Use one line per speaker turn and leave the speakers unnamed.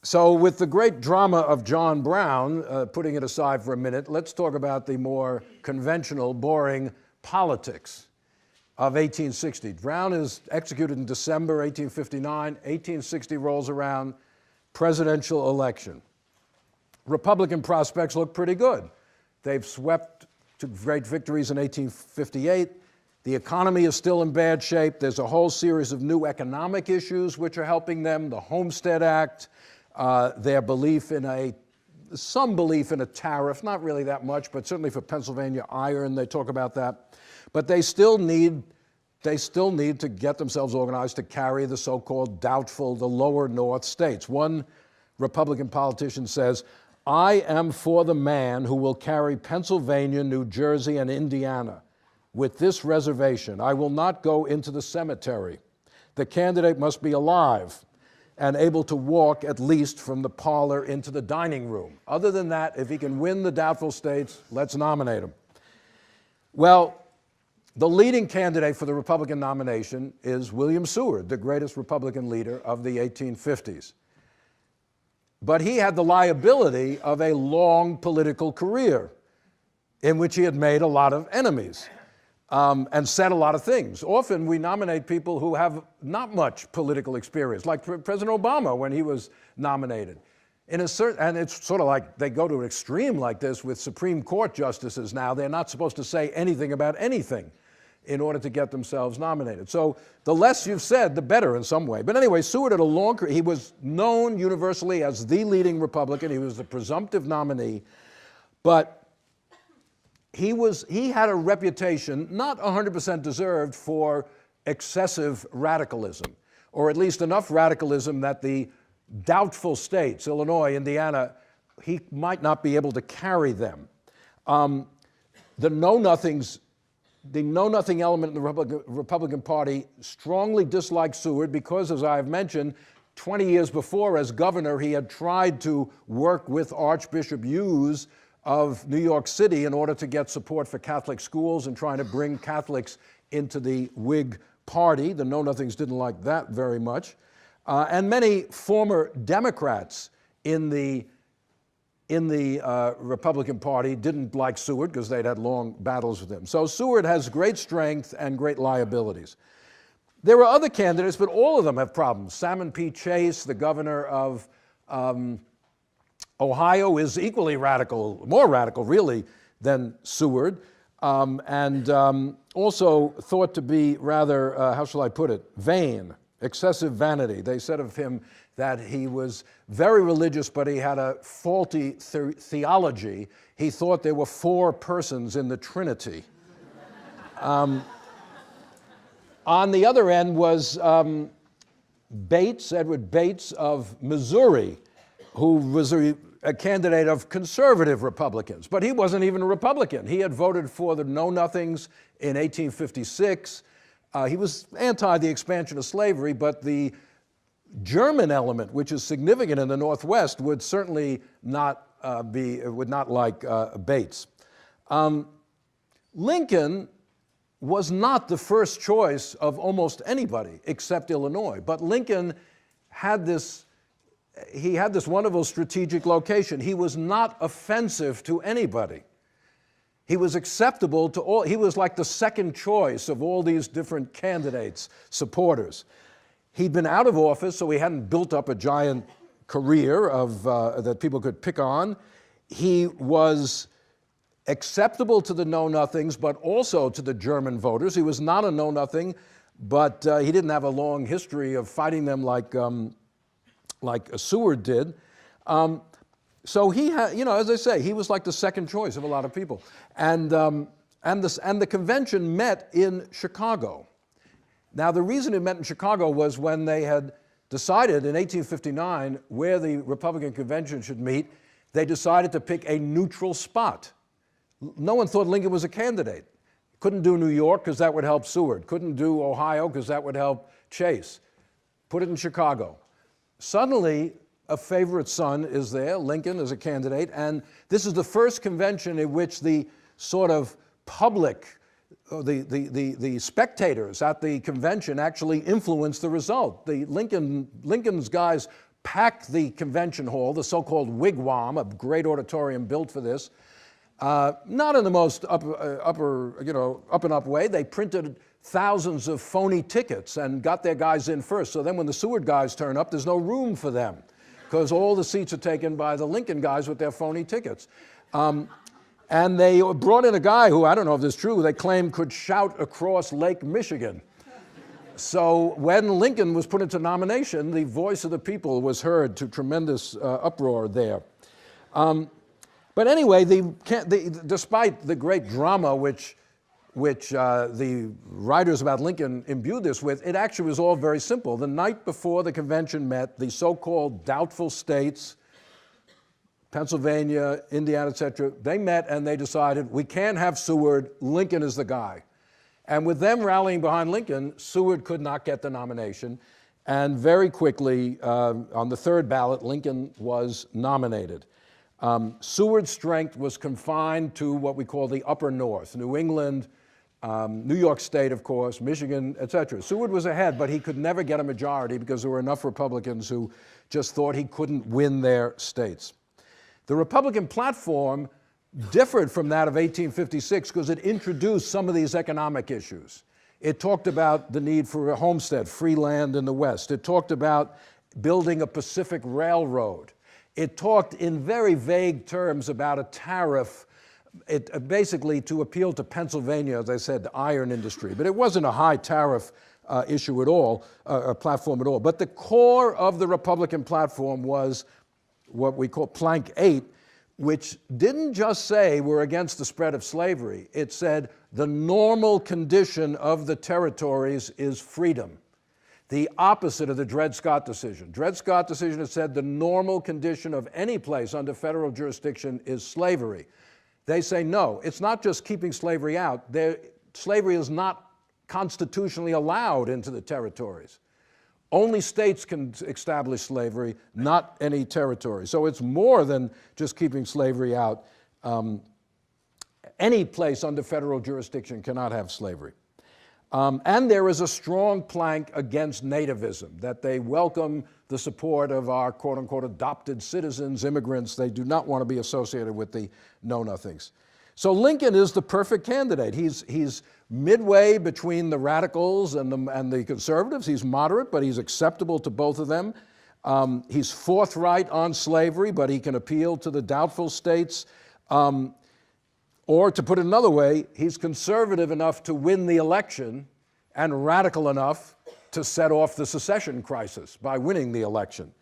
So with the great drama of John Brown, putting it aside for a minute, let's talk about the more conventional, boring politics of 1860. Brown is executed in December 1859. 1860 rolls around, presidential election. Republican prospects look pretty good. They've swept to great victories in 1858. The economy is still in bad shape. There's a whole series of new economic issues which are helping them. The Homestead Act, their belief in some belief in a tariff, not really that much, but certainly for Pennsylvania iron, they talk about that. But they still need to get themselves organized to carry the so-called doubtful, the lower North states. One Republican politician says, "I am for the man who will carry Pennsylvania, New Jersey, and Indiana. With this reservation, I will not go into the cemetery. The candidate must be alive and able to walk at least from the parlor into the dining room. Other than that, if he can win the doubtful states, let's nominate him." Well, the leading candidate for the Republican nomination is William Seward, the greatest Republican leader of the 1850s. But he had the liability of a long political career in which he had made a lot of enemies and said a lot of things. Often we nominate people who have not much political experience, like President Obama when he was nominated. And it's sort of like they go to an extreme like this with Supreme Court justices now. They're not supposed to say anything about anything in order to get themselves nominated. So the less you've said, the better in some way. But anyway, Seward had a long career. He was known universally as the leading Republican. He was the presumptive nominee. But he had a reputation, not 100% deserved, for excessive radicalism, or at least enough radicalism that the doubtful states, Illinois, Indiana, he might not be able to carry them. The know-nothing element in the Republican Party strongly disliked Seward because, as I've mentioned, 20 years before as governor, he had tried to work with Archbishop Hughes of New York City in order to get support for Catholic schools and trying to bring Catholics into the Whig Party. The Know-Nothings didn't like that very much. And many former Democrats in the Republican Party didn't like Seward because they'd had long battles with him. So Seward has great strength and great liabilities. There are other candidates, but all of them have problems. Salmon P. Chase, the governor of Ohio, is equally radical, more radical really than Seward, and also thought to be rather, how shall I put it, vain, excessive vanity. They said of him that he was very religious, but he had a faulty theology. He thought there were 4 persons in the Trinity. On the other end was Edward Bates of Missouri, who was a candidate of conservative Republicans, but he wasn't even a Republican. He had voted for the Know-Nothings in 1856. He was anti the expansion of slavery, but the German element, which is significant in the Northwest, would certainly not would not like Bates. Lincoln was not the first choice of almost anybody except Illinois, but Lincoln had this wonderful strategic location. He was not offensive to anybody. He was acceptable to all. He was like the second choice of all these different candidates, supporters. He'd been out of office, so he hadn't built up a giant career that people could pick on. He was acceptable to the Know-Nothings, but also to the German voters. He was not a Know-Nothing, but he didn't have a long history of fighting them like Seward did. So he had, as I say, he was like the second choice of a lot of people. And the convention met in Chicago. Now, the reason it met in Chicago was when they had decided in 1859 where the Republican convention should meet, they decided to pick a neutral spot. No one thought Lincoln was a candidate. Couldn't do New York because that would help Seward. Couldn't do Ohio because that would help Chase. Put it in Chicago. Suddenly, a favorite son is there. Lincoln is a candidate. And this is the first convention in which the sort of public, the spectators at the convention actually influenced the result. Lincoln's guys packed the convention hall, the so-called wigwam, a great auditorium built for this. Not in the most up and up way. They printed thousands of phony tickets and got their guys in first. So then when the Seward guys turn up, there's no room for them because all the seats are taken by the Lincoln guys with their phony tickets. And they brought in a guy who, I don't know if this is true, they claim could shout across Lake Michigan. So when Lincoln was put into nomination, the voice of the people was heard to tremendous uproar there. But anyway, despite the great drama which the writers about Lincoln imbued this with, it actually was all very simple. The night before the convention met, the so-called doubtful states, Pennsylvania, Indiana, etc., they met and they decided, we can't have Seward, Lincoln is the guy. And with them rallying behind Lincoln, Seward could not get the nomination. And very quickly, on the third ballot, Lincoln was nominated. Seward's strength was confined to what we call the upper north, New England, New York State, of course, Michigan, etc. Seward was ahead, but he could never get a majority because there were enough Republicans who just thought he couldn't win their states. The Republican platform differed from that of 1856 because it introduced some of these economic issues. It talked about the need for a homestead, free land in the West. It talked about building a Pacific Railroad. It talked in very vague terms about a tariff, basically to appeal to Pennsylvania, as I said, the iron industry. But it wasn't a high tariff issue at all, a platform at all. But the core of the Republican platform was what we call Plank 8, which didn't just say we're against the spread of slavery. It said the normal condition of the territories is freedom. The opposite of the Dred Scott decision. Dred Scott decision has said the normal condition of any place under federal jurisdiction is slavery. They say no, it's not just keeping slavery out. Slavery is not constitutionally allowed into the territories. Only states can establish slavery, not any territory. So it's more than just keeping slavery out. Any place under federal jurisdiction cannot have slavery. And there is a strong plank against nativism, that they welcome the support of our quote-unquote adopted citizens, immigrants. They do not want to be associated with the know-nothings. So Lincoln is the perfect candidate. He's midway between the radicals and the conservatives. He's moderate, but he's acceptable to both of them. He's forthright on slavery, but he can appeal to the doubtful states. Or to put it another way, he's conservative enough to win the election and radical enough to set off the secession crisis by winning the election.